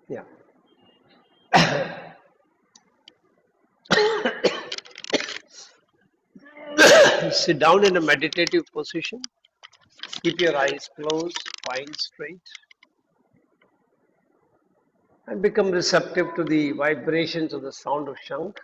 Yeah. Sit down in a meditative position. Keep your eyes closed, spine straight, and become receptive to the vibrations of the sound of Shank.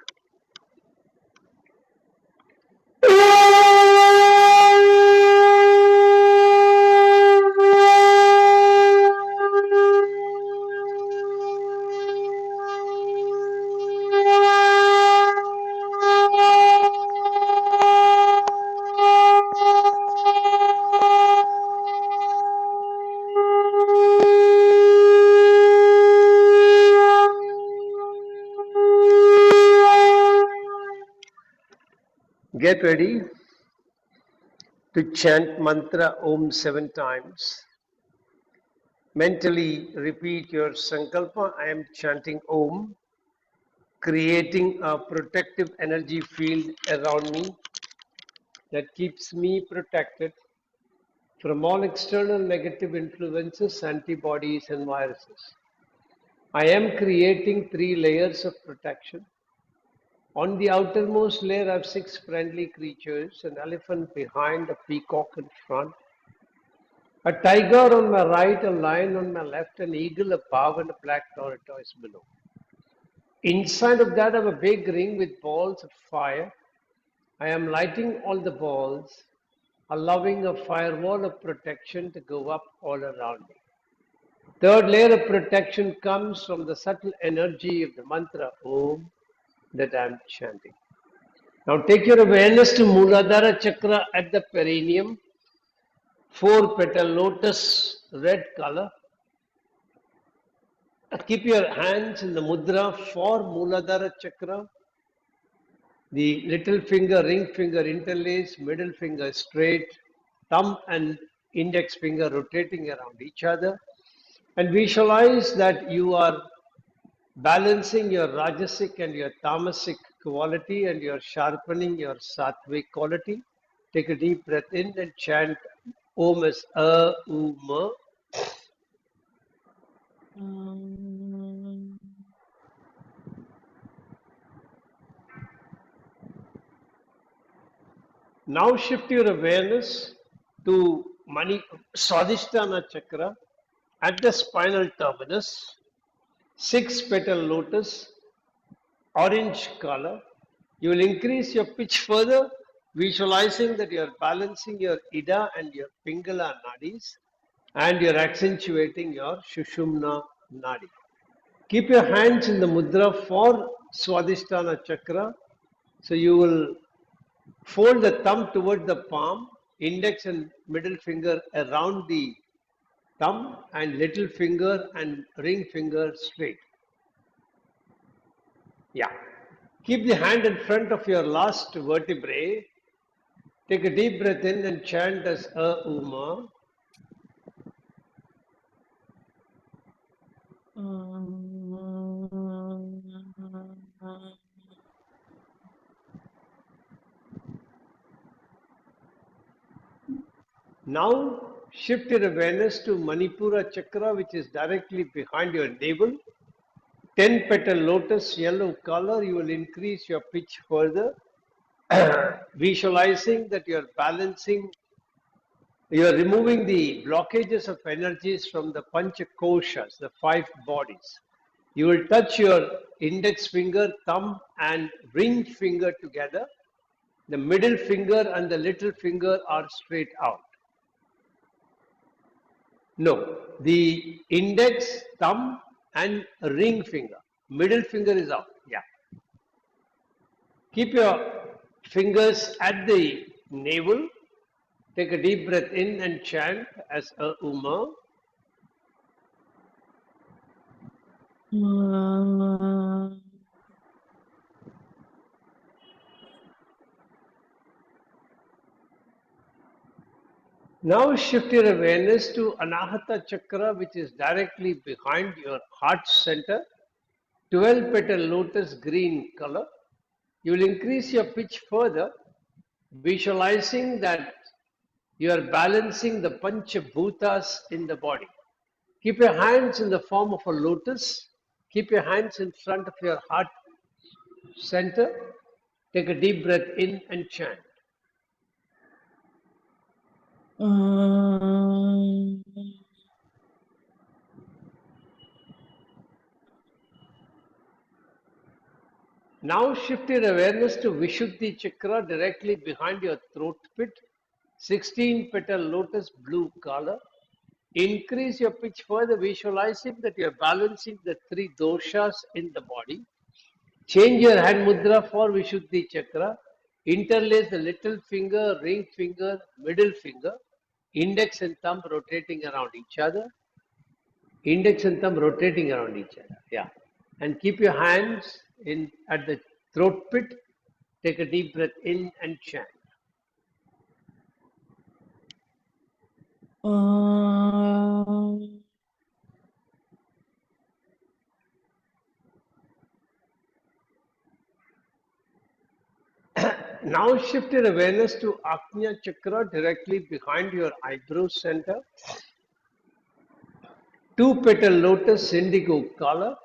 Get ready to chant mantra Om 7 times. Mentally repeat your sankalpa. I am chanting Om, creating a protective energy field around me that keeps me protected from all external negative influences, antibodies, and viruses. I am creating 3 layers of protection. On the outermost layer, I have 6 friendly creatures: an elephant behind, a peacock in front, a tiger on my right, a lion on my left, an eagle above, and a black tortoise below. Inside of that, I have a big ring with balls of fire. I am lighting all the balls, allowing a firewall of protection to go up all around me. Third layer of protection comes from the subtle energy of the mantra Om that I am chanting. Now take your awareness to Muladhara Chakra at the perineum, 4 petal lotus, red color. Keep your hands in the mudra for Muladhara Chakra. The little finger, ring finger interlaced, middle finger straight, thumb and index finger rotating around each other. And visualize that you are balancing your Rajasic and your Tamasic quality, and you're sharpening your Sattvic quality. Take a deep breath in and chant Om as A, U, Ma. Now shift your awareness to Swadhisthana Chakra at the spinal terminus, 6 petal lotus, orange color. You will increase your pitch further, visualizing that you are balancing your Ida and your Pingala nadis, and you are accentuating your Shushumna nadi. Keep your hands in the mudra for Swadhisthana Chakra. So you will fold the thumb toward the palm, index and middle finger around the thumb, and little finger and ring finger straight. Yeah. Keep the hand in front of your last vertebrae. Take a deep breath in and chant as A, Uma. Now shift your awareness to Manipura Chakra, which is directly behind your navel. 10 petal lotus, yellow color. You will increase your pitch further, visualizing that you are balancing, you are removing the blockages of energies from the Pancha Koshas, the 5 bodies. You will touch your index finger, thumb, and ring finger together. The middle finger and the little finger are straight out. No, the index, thumb, and ring finger. Middle finger is out. Yeah. Keep your fingers at the navel. Take a deep breath in and chant as a Uma. Now shift your awareness to Anahata Chakra, which is directly behind your heart center. 12 petal lotus, green color. You will increase your pitch further, visualizing that you are balancing the Pancha Bhutas in the body. Keep your hands in the form of a lotus, Keep your hands in front of your heart center. Take a deep breath in and chant. Now shift your awareness to Vishuddhi Chakra directly behind your throat pit. 16 petal lotus blue color. Increase your pitch further, visualizing that you are balancing the three doshas in the body. Change your hand mudra for Vishuddhi Chakra. Interlace the little finger, ring finger, middle finger, index and thumb rotating around each other. Index and thumb rotating around each other. Yeah. And keep your hands in at the throat pit. Take a deep breath in and chant. Now shift your awareness to Ajna Chakra directly behind your eyebrow center. Two petal lotus indigo color.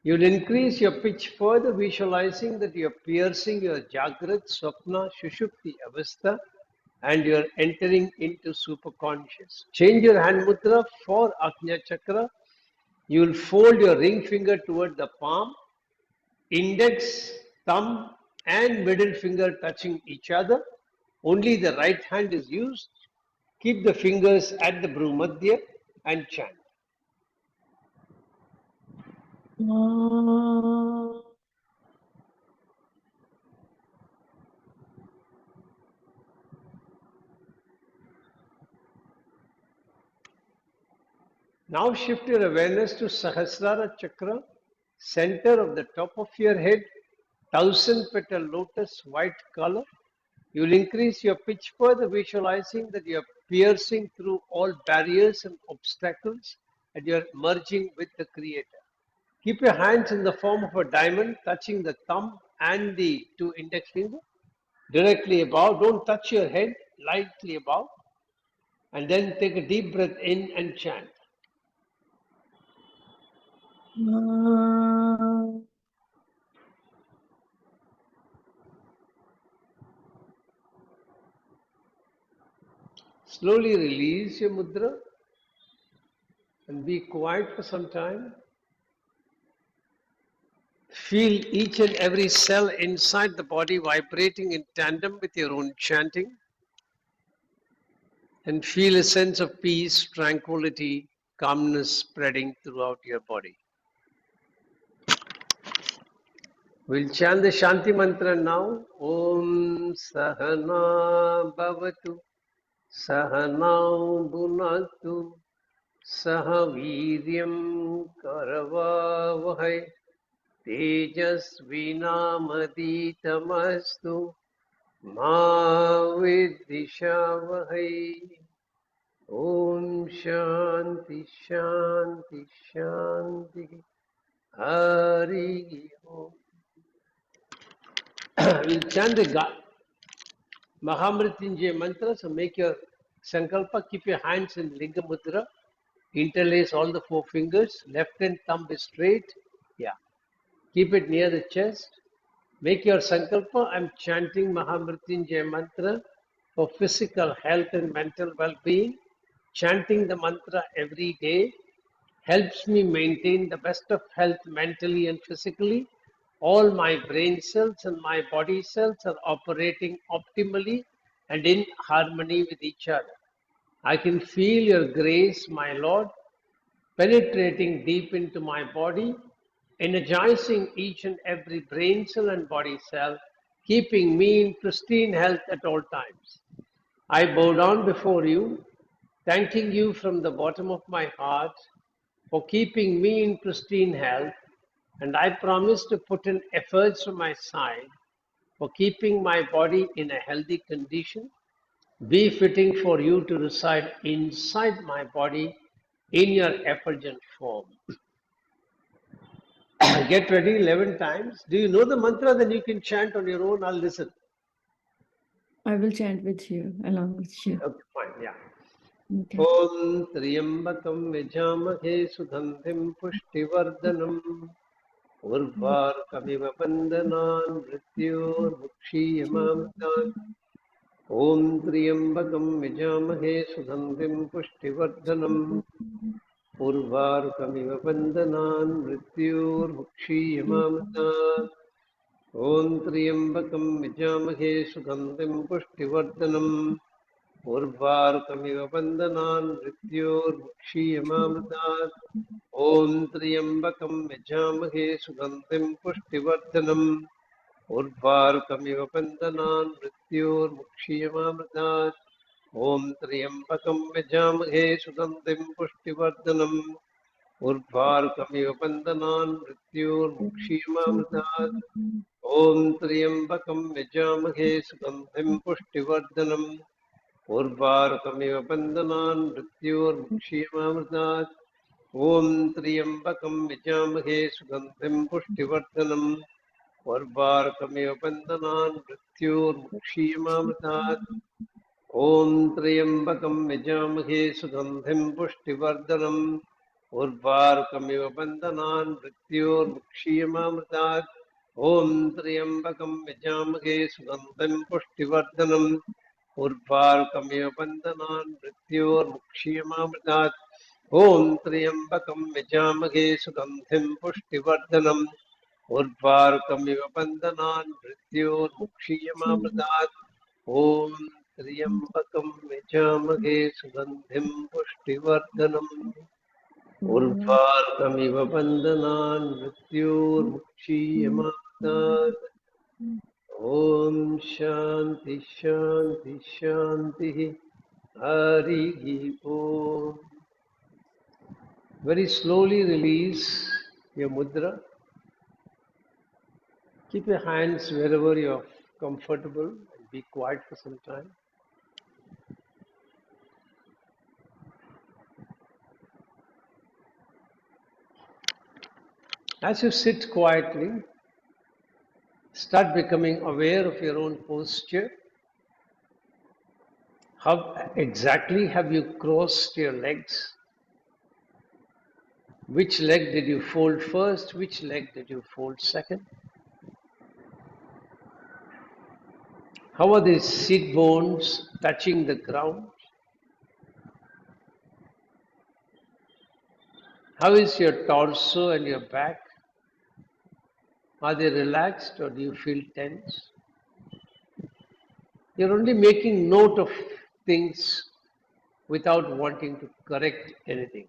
You'll increase your pitch further, visualizing that you're piercing your Jagrat, Swapna, Shushupti Avastha, and you're entering into superconscious. Change your hand mudra for Ajna Chakra. You'll fold your ring finger toward the palm, index, thumb, and middle finger touching each other. Only the right hand is used. Keep the fingers at the Bhrumadhya and chant. Now shift your awareness to Sahasrara Chakra, center of the top of your head, 1000 petal lotus white color. You'll increase your pitch further, visualizing that you're piercing through all barriers and obstacles and you're merging with the Creator. Keep your hands in the form of a diamond, touching the thumb and the two index fingers directly above. Don't touch your head, lightly above. And then take a deep breath in and chant. Slowly release your mudra and be quiet for some time. Feel each and every cell inside the body vibrating in tandem with your own chanting. And feel a sense of peace, tranquility, calmness spreading throughout your body. We'll chant the Shanti mantra now. Om Sahana Bhavatu Sahanau Bhunatu Sahaviryam Karavavahai Tejasvinamaditamasthu Ma Vidishavahai. Om Shanti Shanti Shanti Hari Om. We'll chant the Mahamrityunjaya mantra. So make your sankalpa, keep your hands in Linga Mudra, interlace all the four fingers, left and thumb is straight. Yeah. Keep it near the chest. Make your sankalpa. I'm chanting Mahamrityunjaya mantra for physical health and mental well-being. Chanting the mantra every day helps me maintain the best of health mentally and physically. All my brain cells and my body cells are operating optimally and in harmony with each other. I can feel your grace, my Lord, penetrating deep into my body, energizing each and every brain cell and body cell, keeping me in pristine health at all times. I bow down before you, thanking you from the bottom of my heart for keeping me in pristine health, and I promise to put in efforts from my side for keeping my body in a healthy condition, befitting for you to reside inside my body in your effulgent form. Get ready 11 times. Do you know the mantra? Then you can chant on your own. I'll listen. I will chant with you, along with you. Okay, fine, yeah. ॐ त्र्यम्बकं यजामहे सुगन्धिं पुष्टिवर्धनम् उर्वारुकमिव बन्धनान् मृत्योर्मुक्षीयमामृतात् ॐ त्र्यम्बकं यजामहे सुगन्धिं पुष्टिवर्धनम् उर्वारुकमिव बन्धनान् मृत्योर्मुक्षीयमामृतात् ॐ त्र्यम्बकं यजामहे सुगन्धिं पुष्टिवर्धनम् उर्वारुकमिव बन्धनान् मृत्योर्मुक्षीयमामृतात् ॐ त्र्यम्बकं यजामहे सुगन्धिं पुष्टिवर्धनम् उर्वारुकमिव बन्धनान् मृत्योर्मुक्षीयमामृतात् ॐ त्र्यम्बकं यजामहे सुगन्धिं पुष्टिवर्धनम् उर्वारुकमिव बन्धनान् मृत्योर्मुक्षीयमामृतात् ॐ त्र्यम्बकं यजामहे सुगन्धिं पुष्टिवर्धनम् उर्वारुकमिव बन्धनान् मृत्योर्मुक्षीयमामृतात् ॐ त्र्यम्बकं यजामहे सुगन्धिं पुष्टिवर्धनम् उर्वारुकमिव बन्धनान् मृत्योर्मुक्षीयमामृतात् ॐ त्र्यम्बकं यजामहे सुगन्धिं पुष्टिवर्धनम् उर्वारुकमिव बन्धनान् मृत्योर्मुक्षीयमामृतात् ॐ त्र्यम्बकं यजामहे सुगन्धिं पुष्टिवर्धनम् उर्वारुकमिव बन्धनान् मृत्योर्मुक्षीयमामृतात् ॐ त्र्यम्बकं यजामहे सुगन्धिं पुष्टिवर्धनम् उर्वारुकमिव बन्धनान् मृत्योर्मुक्षीयमामृतात् ॐ त्र्यम्बकं यजामहे सुगन्धिं पुष्टिवर्धनम् उर्वारुकमिव बन्धनान् मृत्योर्मुक्षीयमामृतात् ॐ शान्ति शान्ति शान्तिः हरिः ॐ. Very slowly release your mudra. Keep your hands wherever you're comfortable and be quiet for some time. As you sit quietly, start becoming aware of your own posture. How exactly have you crossed your legs? Which leg did you fold first? Which leg did you fold second? How are these seat bones touching the ground? How is your torso and your back? Are they relaxed or do you feel tense? You're only making note of things without wanting to correct anything.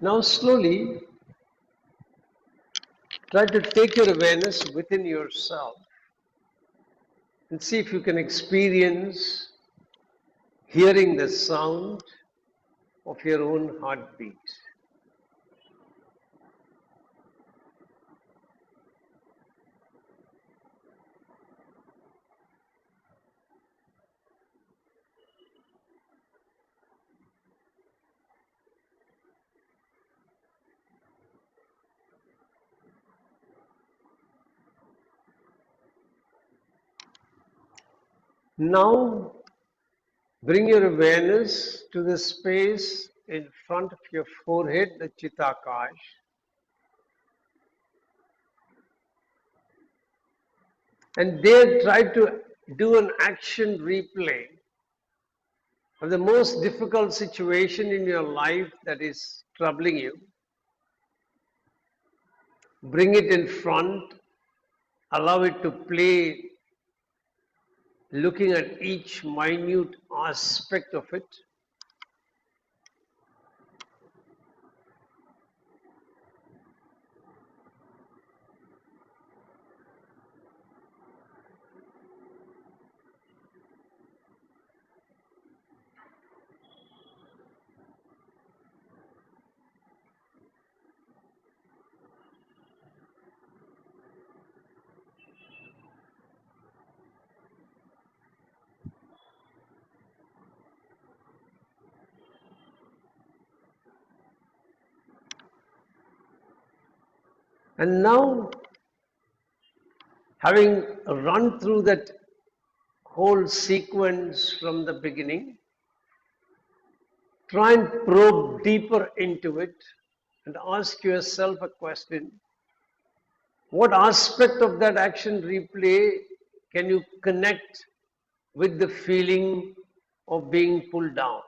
Now slowly try to take your awareness within yourself and see if you can experience hearing the sound of your own heartbeat. Now bring your awareness to the space in front of your forehead, the Chitakash. And there try to do an action replay of the most difficult situation in your life that is troubling you. Bring it in front, allow it to play, looking at each minute aspect of it. And now, having run through that whole sequence from the beginning, try and probe deeper into it and ask yourself a question. What aspect of that action replay can you connect with the feeling of being pulled down?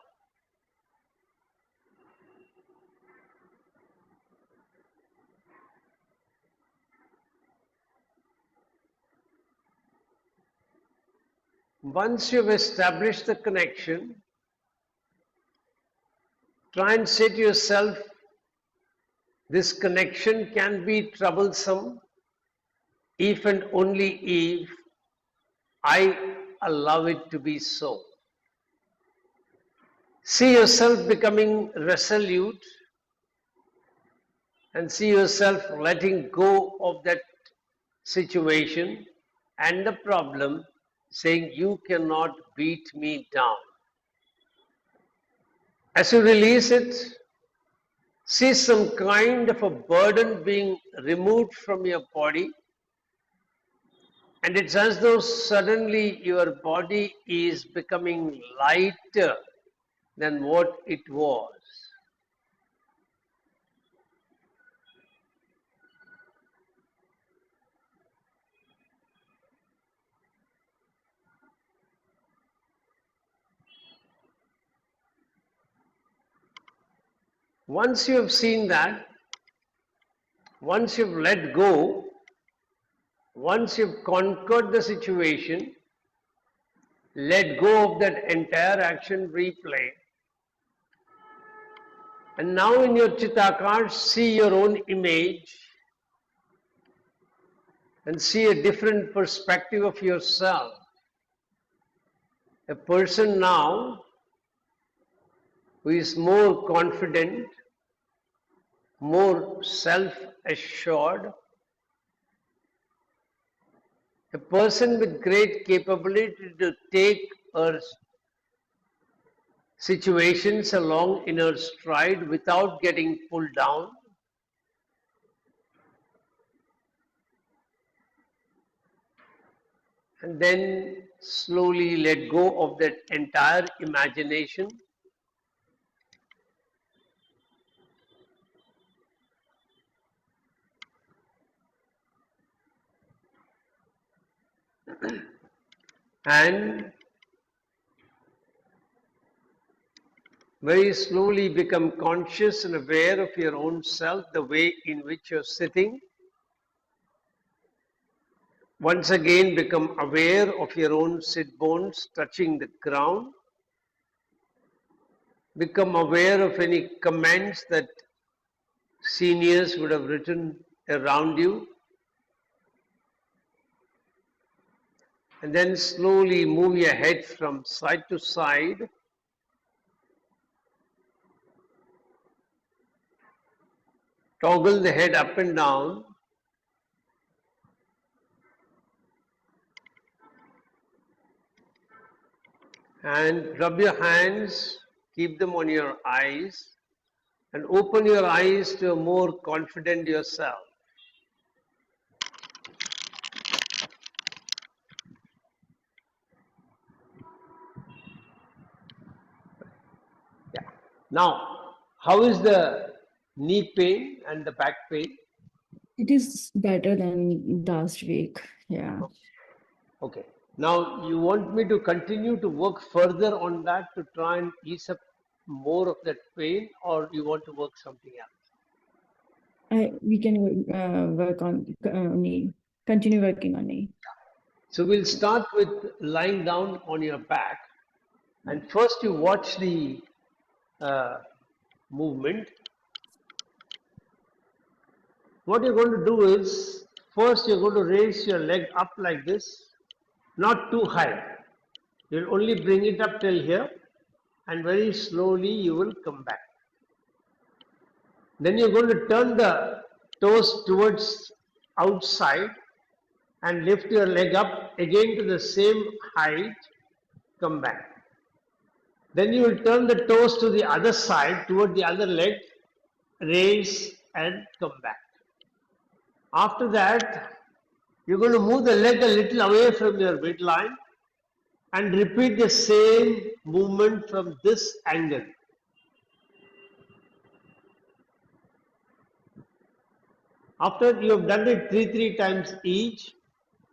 Once you've established the connection, try and say to yourself, this connection can be troublesome if and only if I allow it to be so. See yourself becoming resolute and see yourself letting go of that situation and the problem, saying, you cannot beat me down. As you release it, see some kind of a burden being removed from your body, and it's as though suddenly your body is becoming lighter than what it was. Once you have seen that, once you've let go, once you've conquered the situation, let go of that entire action replay, and now in your Chitakar, see your own image and see a different perspective of yourself. A person now who is more confident, more self-assured, a person with great capability to take her situations along in her stride without getting pulled down. And then slowly let go of that entire imagination. And very slowly become conscious and aware of your own self, the way in which you're sitting. Once again, become aware of your own sit bones touching the ground. Become aware of any comments that seniors would have written around you. And then slowly move your head from side to side. Toggle the head up and down. And rub your hands, keep them on your eyes, and open your eyes to a more confident yourself. Yeah. Now, how is the knee pain and the back pain? It is better than last week. Yeah. Okay. Now, you want me to continue to work further on that to try and ease up more of that pain, or you want to work something else? We can work on knee. Continue working on knee. So we'll start with lying down on your back, and first you watch the movement. What you're going to do is, first you're going to raise your leg up like this, not too high. You'll only bring it up till here, and very slowly you will come back. Then you're going to turn the toes towards outside and lift your leg up again to the same height, come back. Then you will turn the toes to the other side, toward the other leg, raise and come back. After that, you're going to move the leg a little away from your midline and repeat the same movement from this angle. After you have done it three times each,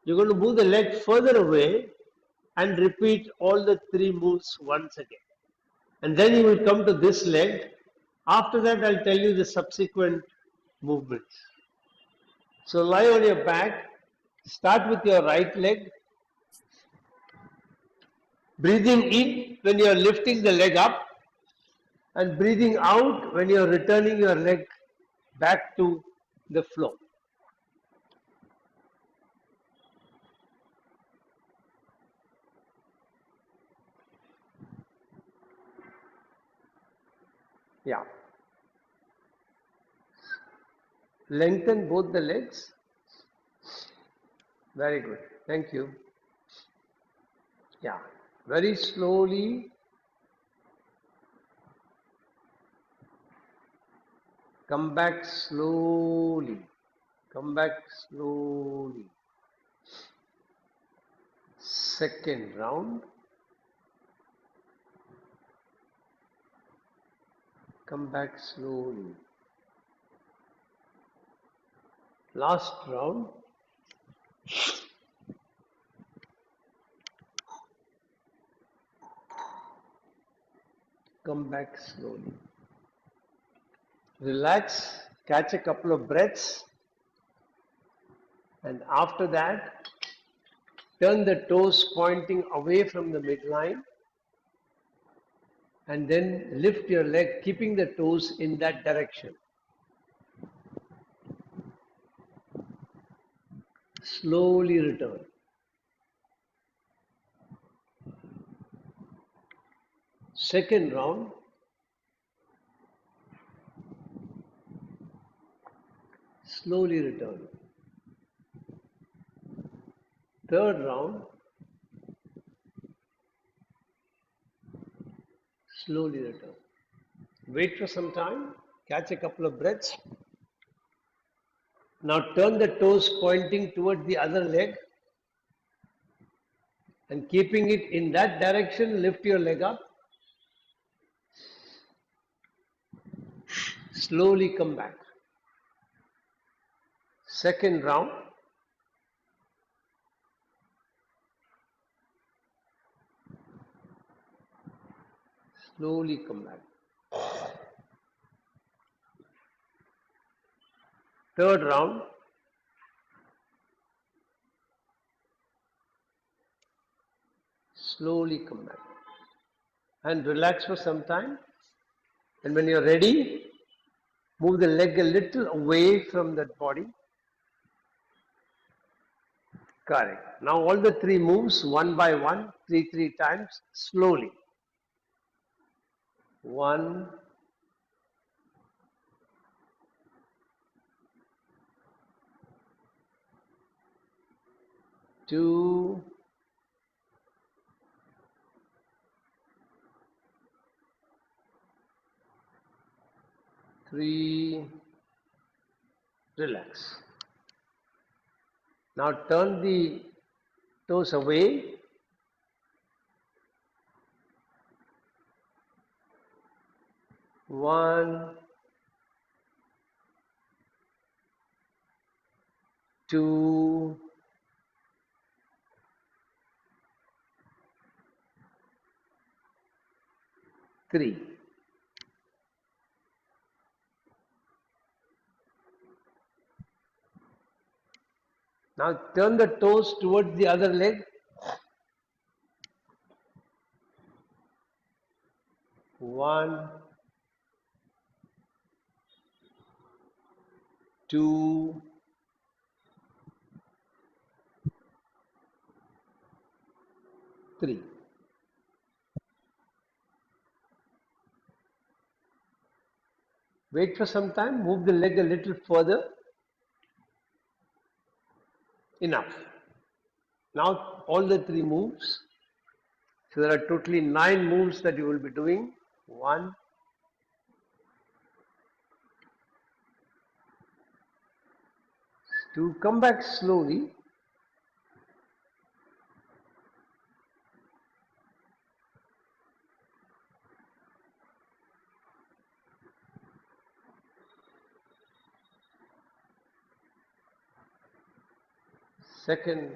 you're going to move the leg further away and repeat all the three moves once again. And then you will come to this leg. After that, I'll tell you the subsequent movements. So lie on your back, start with your right leg, breathing in when you are lifting the leg up, and breathing out when you are returning your leg back to the floor. Yeah. Lengthen both the legs. Very good. Thank you. Yeah. Very slowly. Come back slowly. Come back slowly. Second round. Come back slowly. Last round. Come back slowly. Relax, catch a couple of breaths, and after that, turn the toes pointing away from the midline, and then lift your leg, keeping the toes in that direction. Slowly return. Second round. Slowly return. Third round. Slowly return. Wait for some time. Catch a couple of breaths. Now turn the toes pointing toward the other leg, and keeping it in that direction, lift your leg up. Slowly come back. Second round. Slowly come back. Third round. Slowly come back. And relax for some time. And when you're ready, move the leg a little away from that body. Correct. Now all the three moves, one by one, three times, slowly. 1, 2, 3, relax. Now turn the toes away. 1, 2, 3. Now turn the toes towards the other leg. 1, 2, 3. Wait for some time, move the leg a little further. Enough. Now all the three moves. So there are totally 9 moves that you will be doing. 1, To come back slowly, second,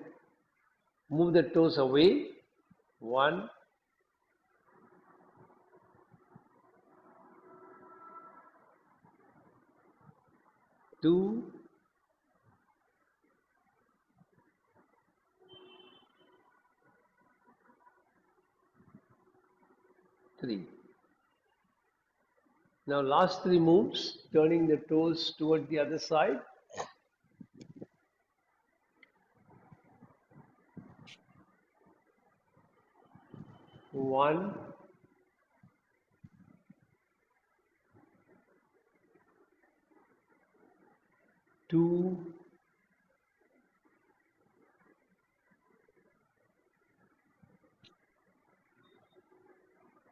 move the toes away. 1, 2, 3. Now last 3 moves, turning the toes toward the other side. 1, 2,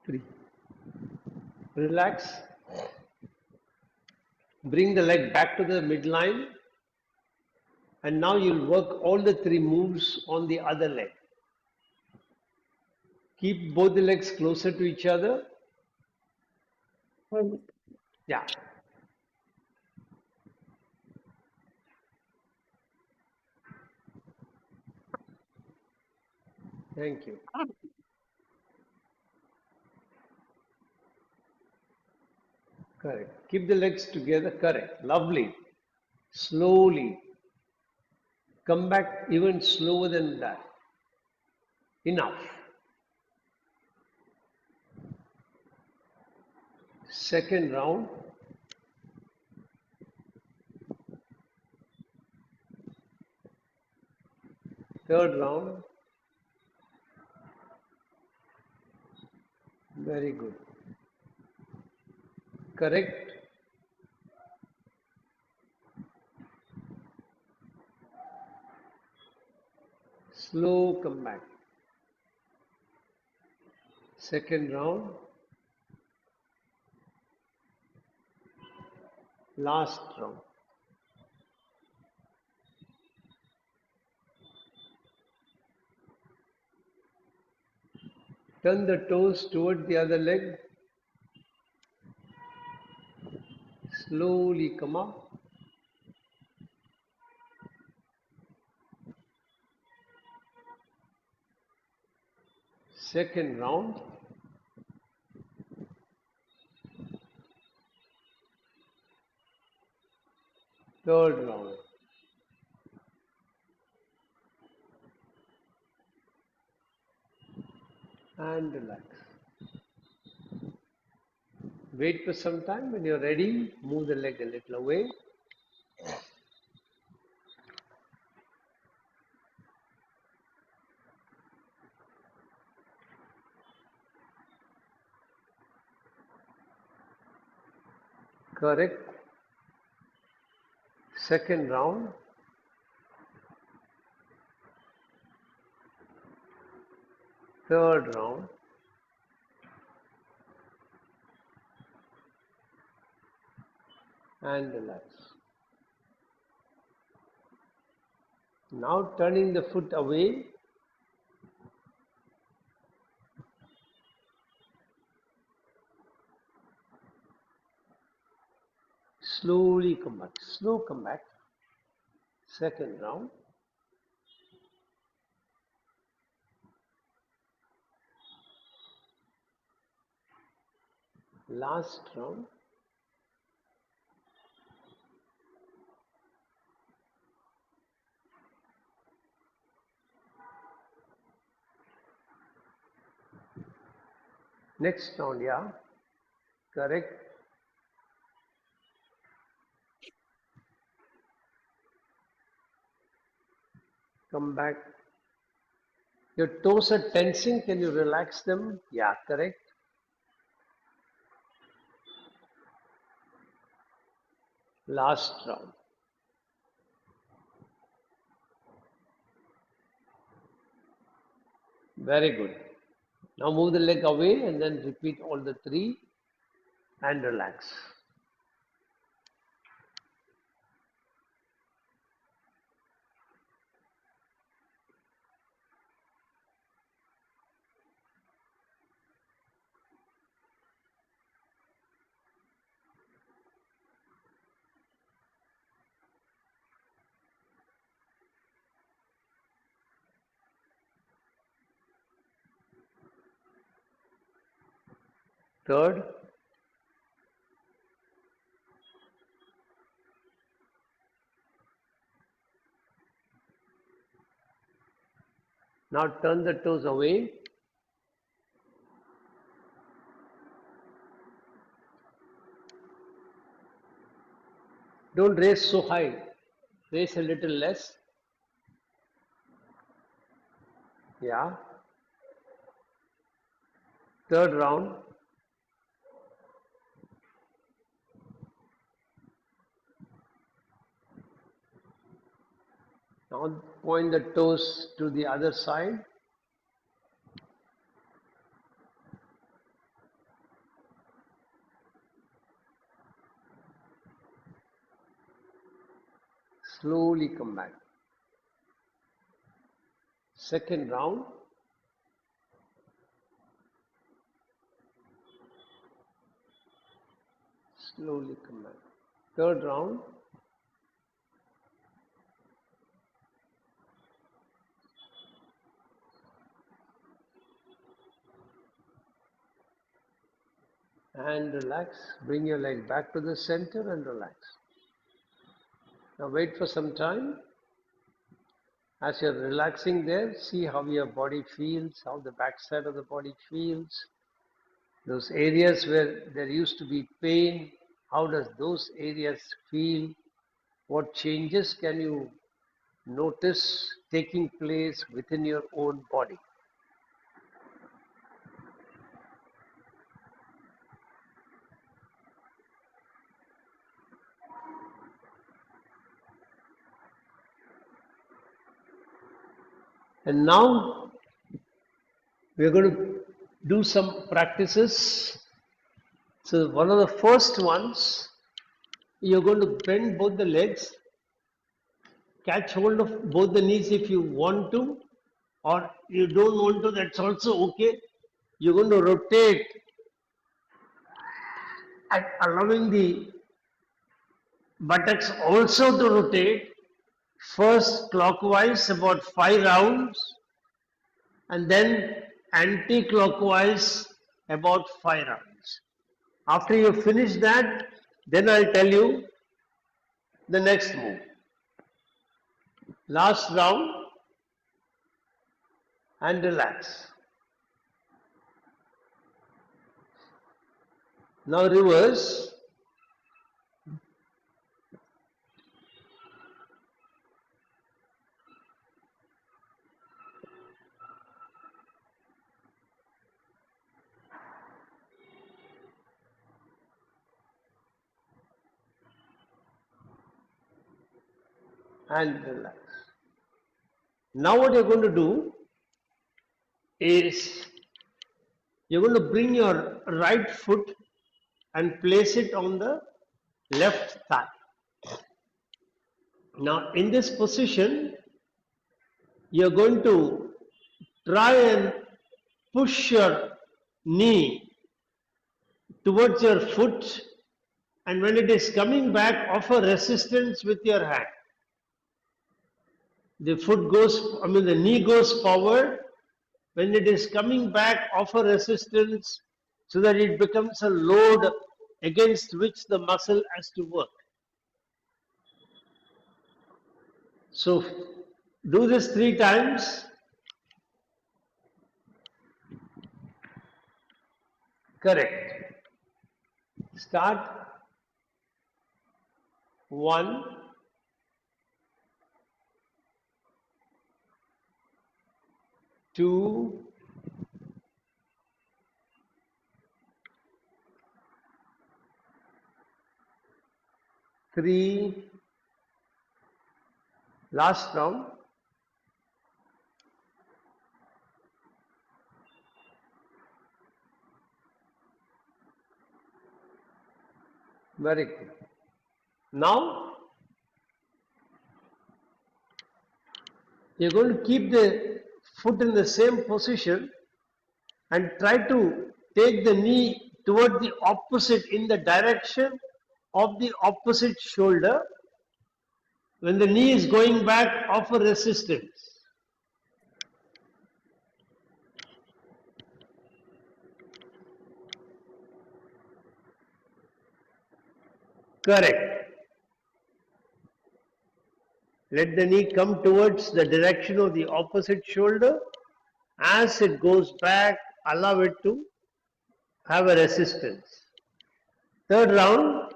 3. Relax. Bring the leg back to the midline. And now you'll work all the 3 moves on the other leg. Keep both the legs closer to each other. Yeah. Thank you. Correct. Keep the legs together. Correct. Lovely. Slowly. Come back even slower than that. Enough. Second round. Third round. Very good. Correct. Slow comeback. Second round. Last round. Turn the toes toward the other leg. Slowly come up. Second round. Third round. And relax. Wait for some time. When you're ready, move the leg a little away. Correct. Second round. Third round. And relax. Now turning the foot away. Slowly come back. Slow come back. Second round. Last round. Next round, yeah. Correct. Come back. Your toes are tensing. Can you relax them? Yeah, correct. Last round. Very good. Now move the leg away and then repeat all the 3 and relax. Third, now turn the toes away. Don't raise so high, raise a little less. Yeah. Third round. Now point the toes to the other side. Slowly come back. Second round. Slowly come back. Third round. And relax. Bring your leg back to the center and relax. Now wait for some time. As you're relaxing there, see how your body feels, how the backside of the body feels. Those areas where there used to be pain, how does those areas feel? What changes can you notice taking place within your own body? And now we're going to do some practices. So one of the first ones, you're going to bend both the legs, catch hold of both the knees if you want to, or you don't want to, that's also okay. You're going to rotate and allowing the buttocks also to rotate, first clockwise about 5 rounds and then anti-clockwise about 5 rounds. After you finish that, then I'll tell you the next move. Last round and relax. Now reverse. And relax. Now what you're going to do is you're going to bring your right foot and place it on the left thigh. Now in this position, you're going to try and push your knee towards your foot, and when it is coming back, offer resistance with your hand. The foot goes, the knee goes forward. When it is coming back, offer resistance so that it becomes a load against which the muscle has to work. So do this 3 times. Correct. Start. 1, 2, 3. Last round. Very good. Now you're going to keep the foot in the same position and try to take the knee toward the opposite, in the direction of the opposite shoulder. When the knee is going back, offer resistance. Correct. Let the knee come towards the direction of the opposite shoulder. As it goes back, allow it to have a resistance. Third round.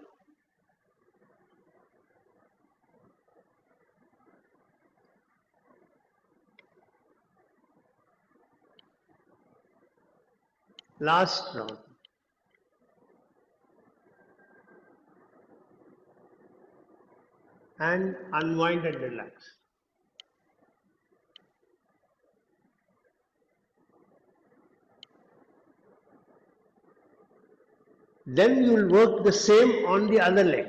Last round. And unwind and relax. Then you will work the same on the other leg.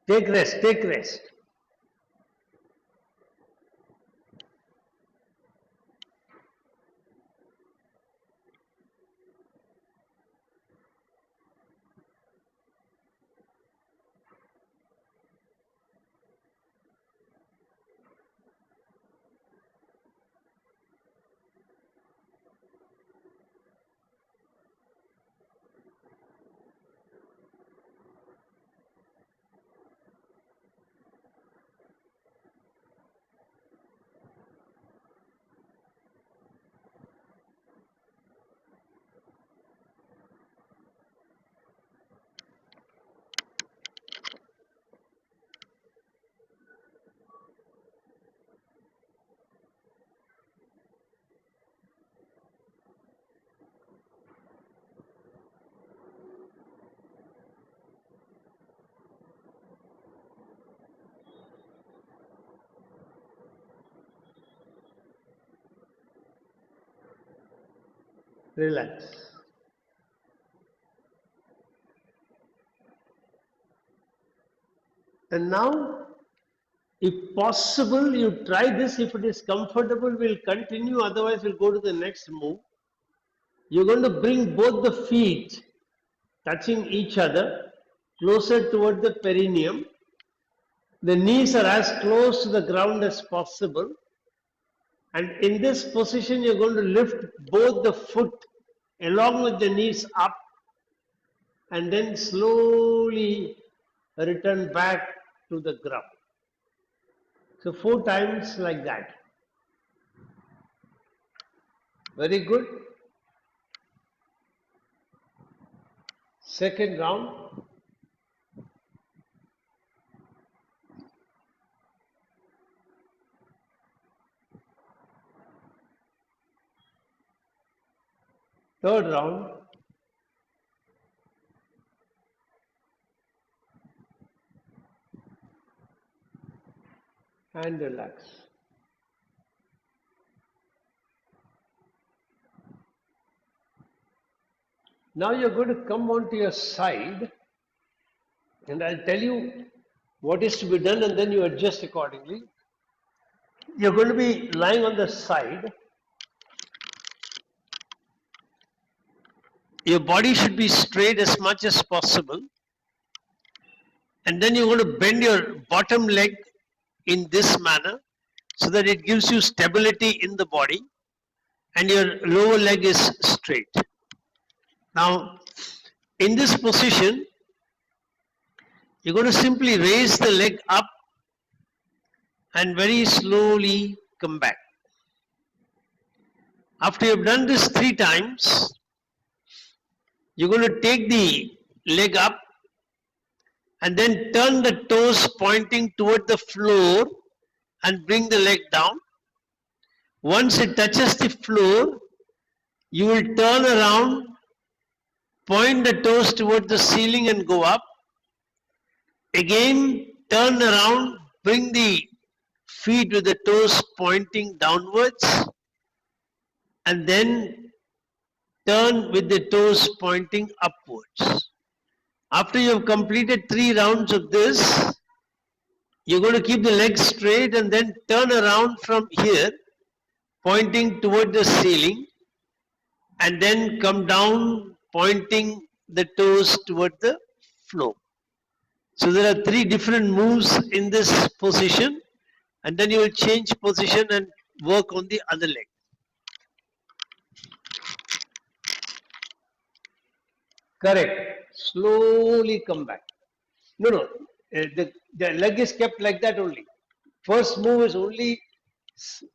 Take rest, take rest. Relax. And now, if possible, you try this. If it is comfortable, we'll continue. Otherwise, we'll go to the next move. You're going to bring both the feet touching each other closer toward the perineum. The knees are as close to the ground as possible. And in this position, you're going to lift both the foot along with the knees up and then slowly return back to the ground. So 4 times like that. Very good. Second round. Third round. And relax. Now you're going to come onto your side and I'll tell you what is to be done and then you adjust accordingly. You're going to be lying on the side. Your body should be straight as much as possible. And then you're going to bend your bottom leg in this manner so that it gives you stability in the body and your lower leg is straight. Now, in this position, you're going to simply raise the leg up and very slowly come back. After you've done this 3 times, you're going to take the leg up and then turn the toes pointing toward the floor and bring the leg down. Once it touches the floor, you will turn around, point the toes toward the ceiling and go up. Again, turn around, bring the feet with the toes pointing downwards, and then turn with the toes pointing upwards. After you have completed 3 rounds of this, you're going to keep the legs straight and then turn around from here, pointing toward the ceiling, and then come down, pointing the toes toward the floor. So there are 3 different moves in this position, and then you will change position and work on the other leg. Correct. Slowly come back. No, no. The leg is kept like that only. First move is only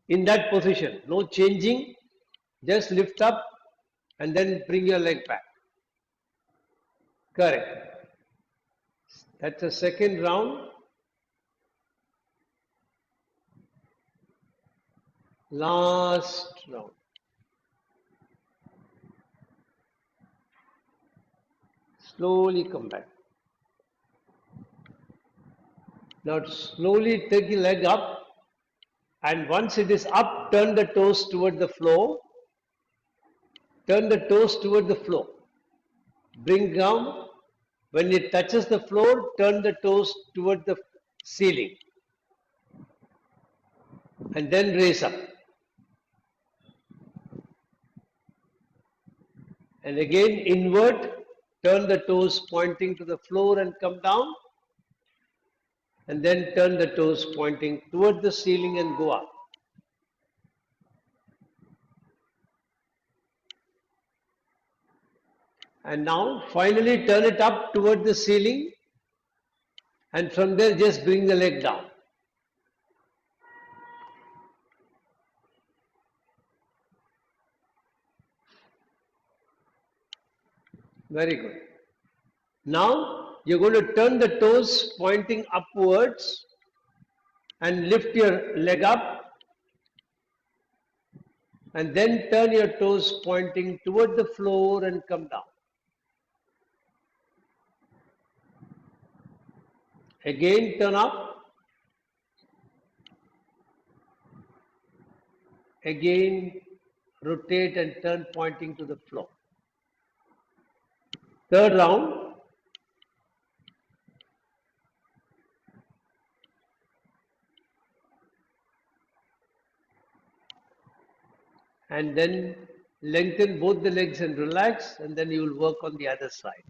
in that position. No changing. Just lift up and then bring your leg back. Correct. That's the second round. Last round. Slowly come back. Now slowly take your leg up, and once it is up, turn the toes toward the floor. Turn the toes toward the floor. Bring down. When it touches the floor, turn the toes toward the ceiling. And then raise up. And again invert. Turn the toes pointing to the floor and come down. And then turn the toes pointing toward the ceiling and go up. And now finally turn it up toward the ceiling, and from there just bring the leg down. Very good. Now you're going to turn the toes pointing upwards and lift your leg up, and then turn your toes pointing toward the floor and come down. Again turn up. Again rotate and turn pointing to the floor. Third round. And then lengthen both the legs and relax, and then you will work on the other side.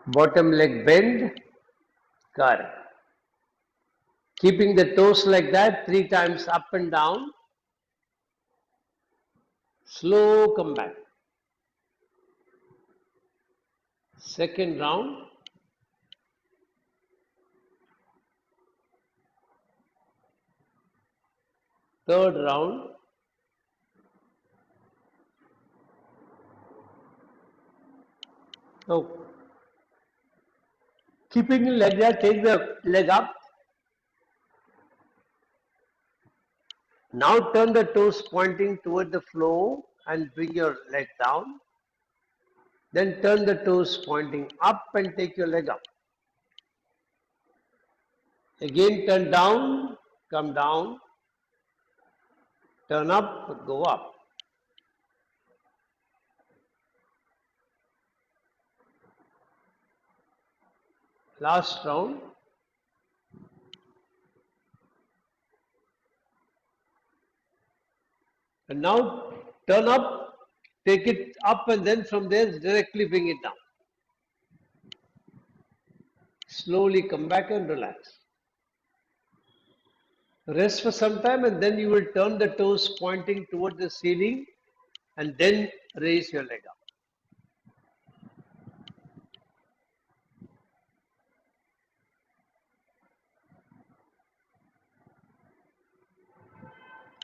Bottom leg bend. Correct. Keeping the toes like that 3 times up and down. Slow come back. Second round. Third round. Now, keeping the leg there, take the leg up. Now turn the toes pointing toward the floor and bring your leg down. Then turn the toes pointing up and take your leg up. Again turn down, come down. Turn up, go up. Last round. And now turn up, take it up, and then from there directly bring it down. Slowly come back and relax. Rest for some time, and then you will turn the toes pointing toward the ceiling and then raise your leg up.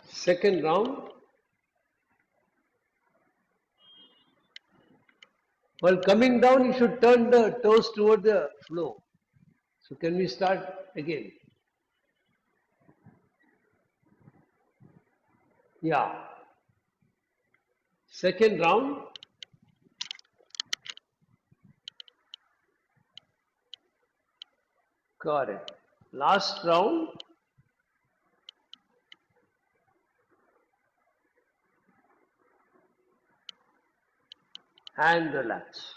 Second round. While coming down, you should turn the toes toward the floor. So can we start again? Yeah. Second round. Correct. Last round. And relax.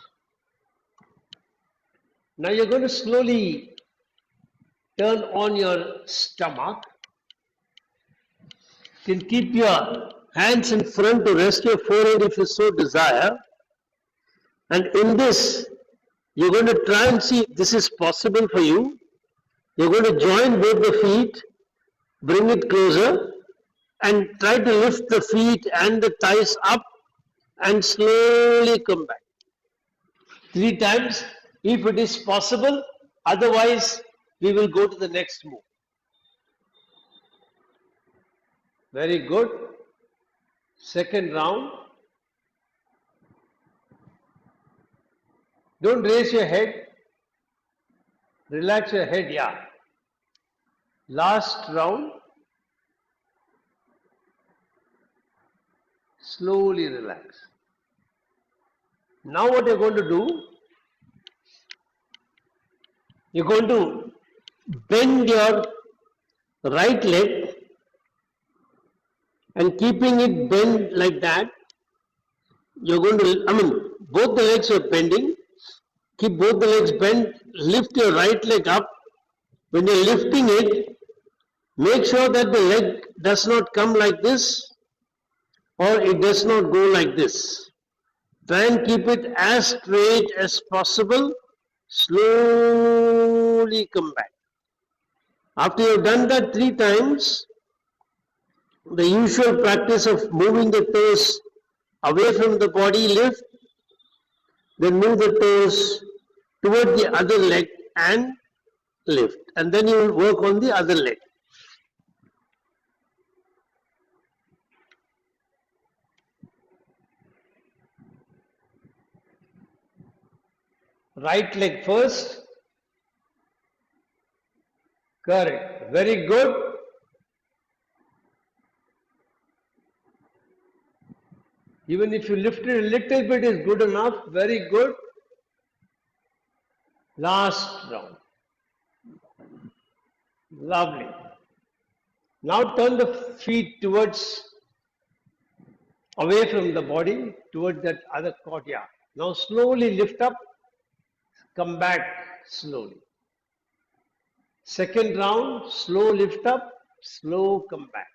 Now you're going to slowly turn on your stomach You can keep your hands in front to rest your forehead if you so desire. And in this, you're going to try and see if this is possible for you. You're going to join both the feet, bring it closer, and try to lift the feet and the thighs up and slowly come back. 3 times if it is possible, otherwise we will go to the next move. Very good. Second round. Don't raise your head. Relax your head, yeah. Last round. Slowly relax. Now what you're going to do, you're going to bend your right leg and keeping it bent like that, you're going to, both the legs are bending. Keep both the legs bent, lift your right leg up. When you're lifting it, make sure that the leg does not come like this or it does not go like this. Try and keep it as straight as possible. Slowly come back. After you've done that 3 times, the usual practice of moving the toes away from the body, lift, then move the toes toward the other leg and lift. And then you will work on the other leg. Right leg first. Correct. Very good. Even if you lift it a little bit is good enough. Very good. Last round. Lovely. Now turn the feet towards, away from the body, towards that other courtyard. Now slowly lift up, come back slowly. Second round, slow lift up, slow come back.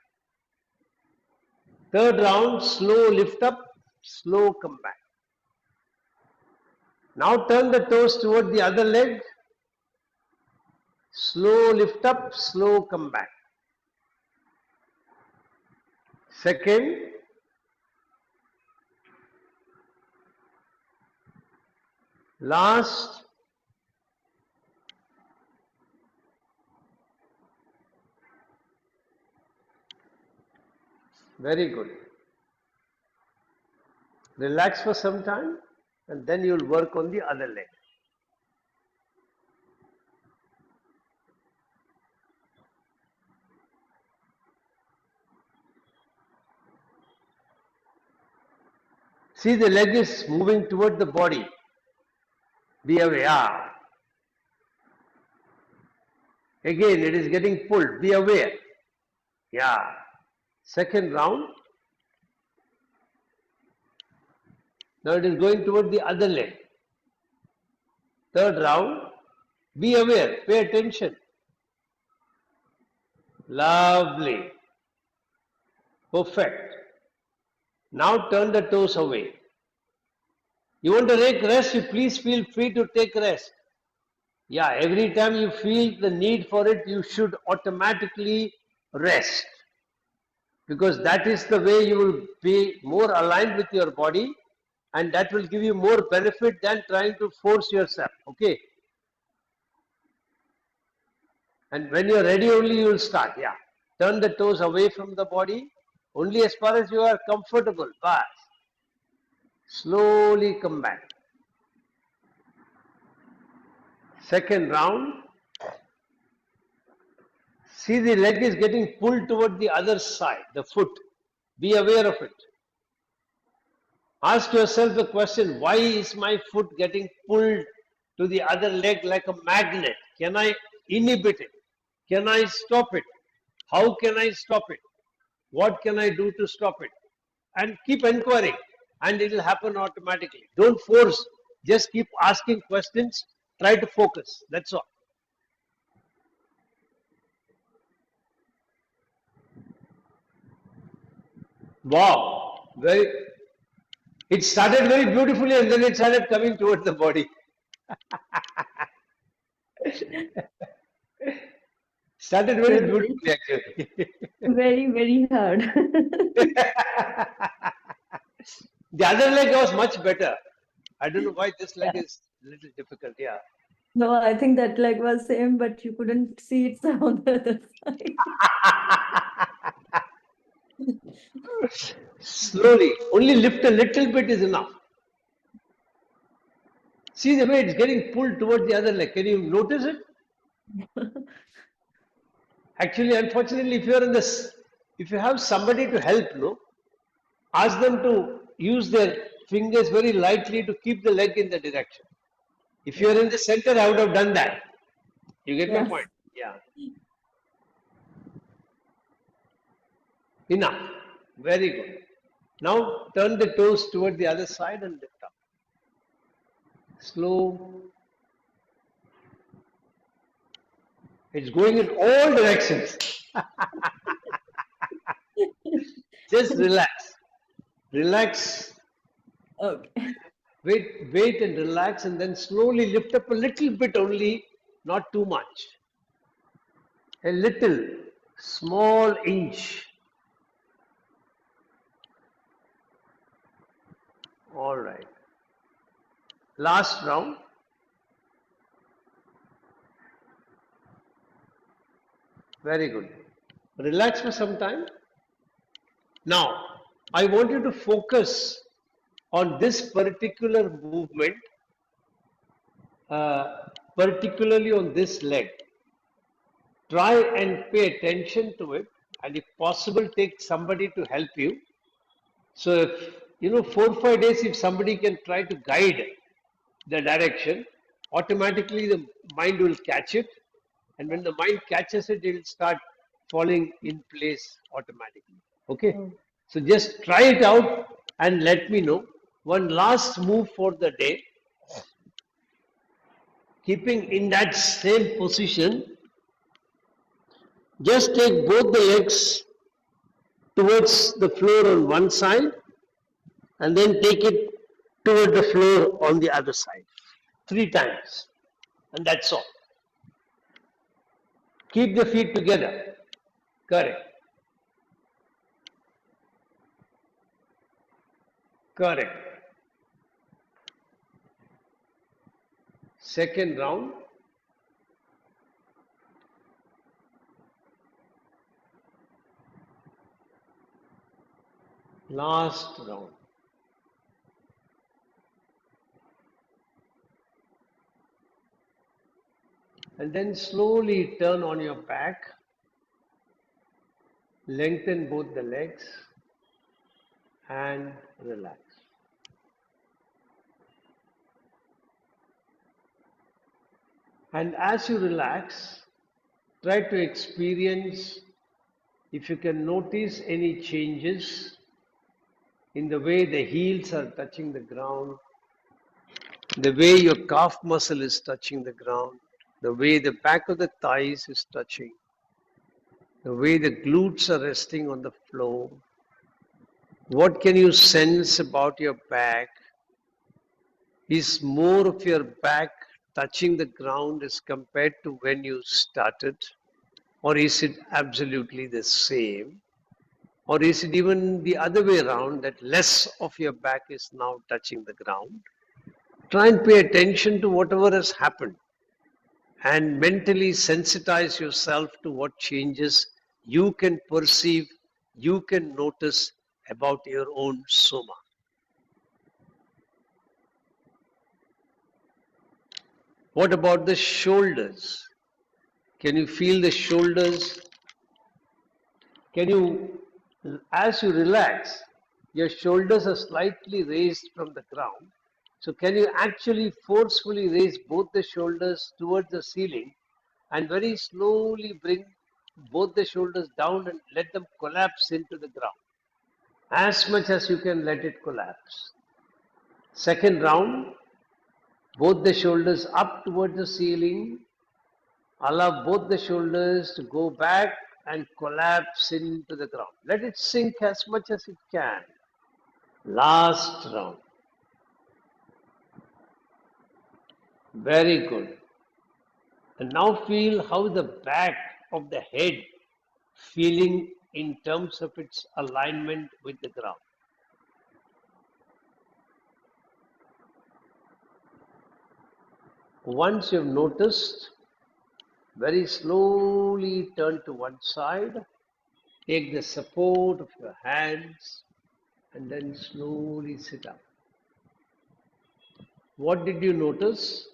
Third round, slow lift up, slow come back. Now turn the toes toward the other leg. Slow lift up, slow come back. Second. Last. Very good. Relax for some time and then you will work on the other leg. See, the leg is moving toward the body. Be aware. Again, it is getting pulled. Be aware. Yeah. Second round. Now it is going toward the other leg. Third round. Be aware. Pay attention. Lovely. Perfect. Now turn the toes away. You want to take rest, you please feel free to take rest. Yeah, every time you feel the need for it, you should automatically rest. Because that is the way you will be more aligned with your body and that will give you more benefit than trying to force yourself. Okay? And when you are ready only you will start. Yeah. Turn the toes away from the body only as far as you are comfortable. Bas. Slowly come back. Second round. See, the leg is getting pulled toward the other side, the foot. Be aware of it. Ask yourself the question, why is my foot getting pulled to the other leg like a magnet? Can I inhibit it? Can I stop it? How can I stop it? What can I do to stop it? And keep inquiring and it will happen automatically. Don't force, just keep asking questions, try to focus, that's all. Wow. It started very beautifully and then it started coming towards the body. Started very Very, beautifully actually. very, very hard. The other leg was much better. I don't know why this leg Yeah. is a little difficult. Yeah. No, I think that leg was same, but you couldn't see it on the other side. Slowly, only lift a little bit is enough. See the way it's getting pulled towards the other leg. Can you notice it? Actually, unfortunately, if you have somebody to help, no, ask them to use their fingers very lightly to keep the leg in the direction. If you are Yeah. in the center, I would have done that. You get my Yeah. point? Yeah. Enough. Very good. Now turn the toes toward the other side and lift up. Slow. It's going in all directions. Just relax. Relax. Okay. Wait and relax and then slowly lift up a little bit only, not too much. A little, small inch. All right. Last round. Very good. Relax for some time. Now, I want you to focus on this particular movement, particularly on this leg. Try and pay attention to it, and if possible, take somebody to help you. So, if 4 or 5 days, if somebody can try to guide the direction, automatically the mind will catch it, and when the mind catches it, it will start falling in place automatically. Okay, Oh, so just try it out and let me know. One last move for the day, keeping in that same position, just take both the legs towards the floor on one side and then take it toward the floor on the other side 3 times, and that's all. Keep the feet together. Correct. Correct. Second round. Last round. And then slowly turn on your back. Lengthen both the legs and relax. And as you relax, try to experience if you can notice any changes in the way the heels are touching the ground, the way your calf muscle is touching the ground, the way the back of the thighs is touching, the way the glutes are resting on the floor. What can you sense about your back? Is more of your back touching the ground as compared to when you started? Or is it absolutely the same? Or is it even the other way around that less of your back is now touching the ground? Try and pay attention to whatever has happened and mentally sensitize yourself to what changes you can perceive, you can notice about your own soma. What about the shoulders? Can you feel the shoulders? Can you, as you relax, your shoulders are slightly raised from the ground. So, can you actually forcefully raise both the shoulders towards the ceiling and very slowly bring both the shoulders down and let them collapse into the ground? As much as you can let it collapse. Second round, both the shoulders up towards the ceiling. Allow both the shoulders to go back and collapse into the ground. Let it sink as much as it can. Last round. Very good. And now feel how the back of the head feeling in terms of its alignment with the ground. Once you've noticed, very slowly turn to one side, take the support of your hands, and then slowly sit up. What did you notice?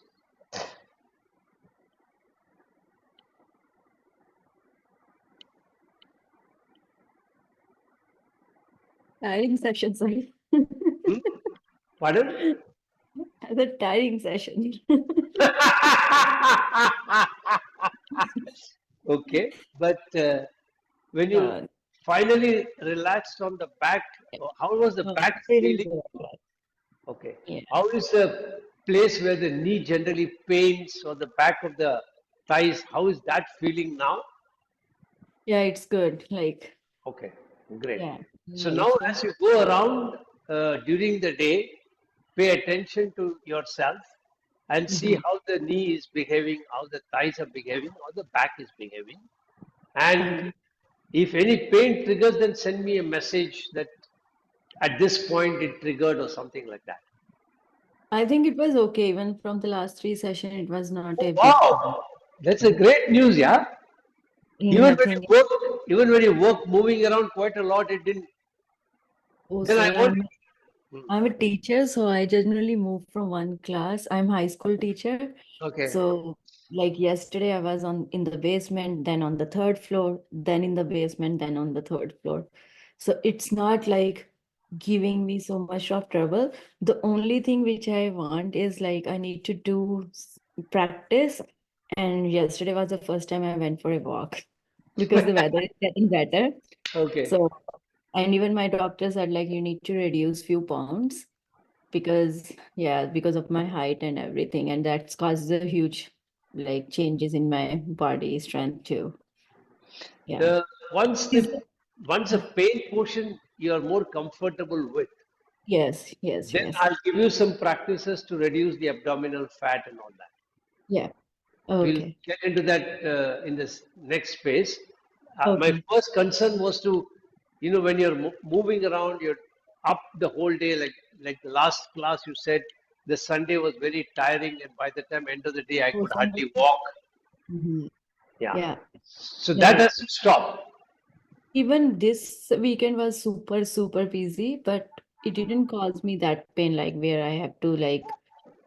Tiring session, sorry. Hmm? Pardon? The tiring session. Okay, but when you Yeah, finally relaxed on the back, how was the back feeling feeling? good. Okay, Yeah. how is the place where the knee generally pains or the back of the thighs? How is that feeling now? Yeah, it's good. Like, Okay, great. yeah, So really now, fun. as you go around during the day, pay attention to yourself and see Mhm. how the knee is behaving, how the thighs are behaving, how the back is behaving. And Okay. if any pain triggers, then send me a message that at this point it triggered or something like that. I think it was okay. Even from the last three session, it was not Oh, a big problem. wow, that's a great news, yeah. Even when Nothing. you work, even when you work moving around quite a lot, it didn't. Oh, Then I sir, want. I'm a teacher, so I generally move from one class. I'm high school teacher. Okay. So like yesterday I was on in the basement, then on the third floor, then in the basement, then on the third floor. So it's not like giving me so much of trouble. The only thing which I want is like I need to do practice. And yesterday was the first time I went for a walk because the weather is getting better. Okay. So, and even my doctor said like you need to reduce few pounds because yeah, because of my height and everything, and that's caused a huge like changes in my body strength too. Yeah. The once Is the once a pain portion you are more comfortable with, yes, yes, then yes. I'll give you some practices to reduce the abdominal fat and all that. Yeah. We'll Okay. get into that in this next phase. My Okay. first concern was to, when you're moving around, you're up the whole day. Like the last class, you said the Sunday was very tiring, and by the time end of the day, I Oh, could Sunday. hardly walk. Mhm. Yeah, Yeah. so that Yeah. has to stop. Even this weekend was super, super busy, but it didn't cause me that pain like where I have to like,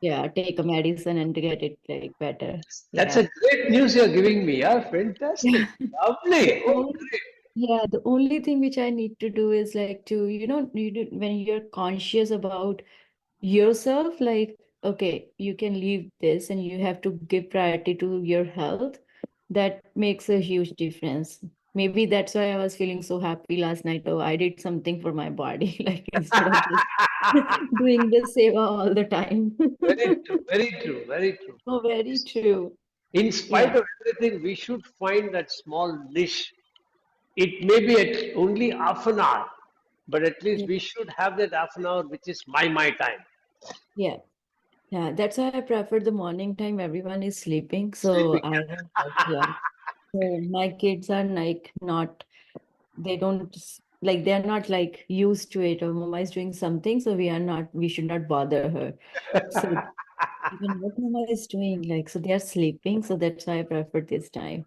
yeah, take a medicine and to get it like better. That's Yeah. a great news you're giving me. Yeah, fantastic, The lovely. Oh, only, great. yeah, the only thing which I need to do is like to, when you're conscious about yourself, like, okay, you can leave this and you have to give priority to your health. That makes a huge difference. Maybe that's why I was feeling so happy last night. Oh, I did something for my body, like instead of just doing the seva all the time. Very true, very true, very true. Oh, very true. In Yeah. spite of everything, we should find that small niche. It may be at only half an hour, but at least Yeah. we should have that half an hour, which is my time. Yeah. Yeah, that's why I prefer the morning time. Everyone is sleeping, so Sleeping. I don't like, yeah. So my kids are like not, they don't like they're not like used to it. Or Mama is doing something, so we should not bother her. So even what Mama is doing, like so they are sleeping, so that's why I prefer this time.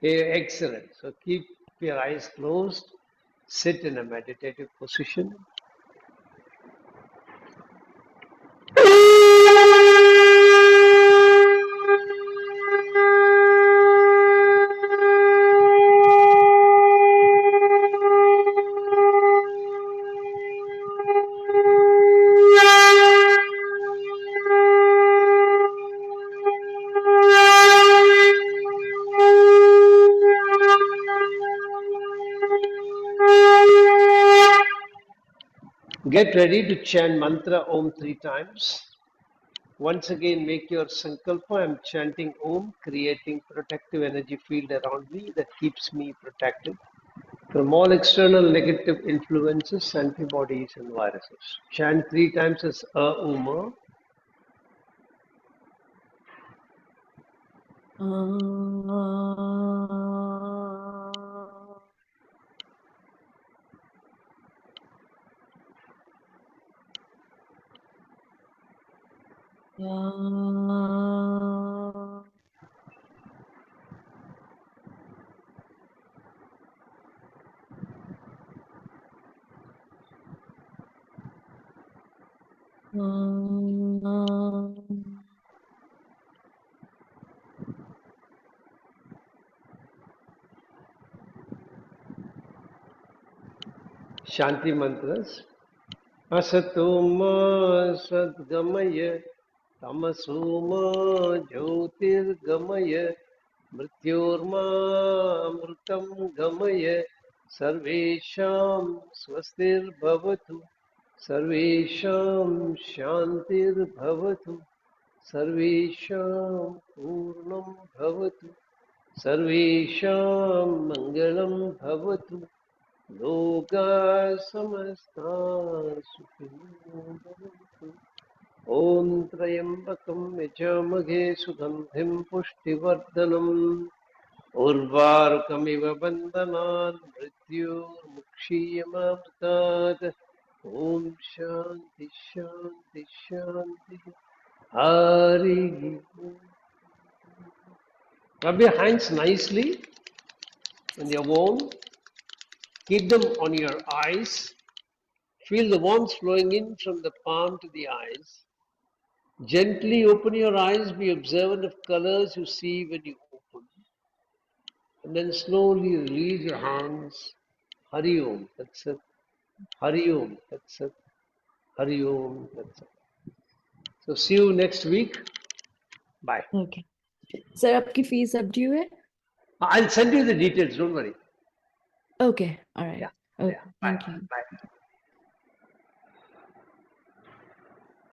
Excellent. So keep your eyes closed, sit in a meditative position. Get ready to chant mantra Om 3 times. Once again, make your sankalpa. I'm chanting Om, creating protective energy field around me that keeps me protected from all external negative influences, antibodies, and viruses. Chant 3 times as Uma. Shanti mantras. Asatoma sadgamaya tamasoma jyotirgamaya mrityorma amrutam gamaya sarvesham swastir bhavatu sarvesham shantir bhavatu सर्वेषां पूर्णं भवतु सर्वेषां मङ्गलं भवतु लोकाः समस्ताः सुखिनो भवन्तु ॐ त्र्यम्बकं यजामहे सुगन्धिं पुष्टिवर्धनम् उर्वारुकमिव बन्धनान् मृत्योर्मुक्षीयमामृतात् ॐ शान्ति शान्ति शान्तिः Hari. Rub your hands nicely when you're warm. Keep them on your eyes. Feel the warmth flowing in from the palm to the eyes. Gently open your eyes. Be observant of colors you see when you open. And then slowly release your hands. Hari Om. That's it. Hari Om. That's it. Hari Om. That's it. So see you next week. Bye. Okay. Sir आपकी fees अब due है? I'll send you the details. Don't worry. Okay, all right. Yeah. Okay, Yeah. Bye. thank you. Bye.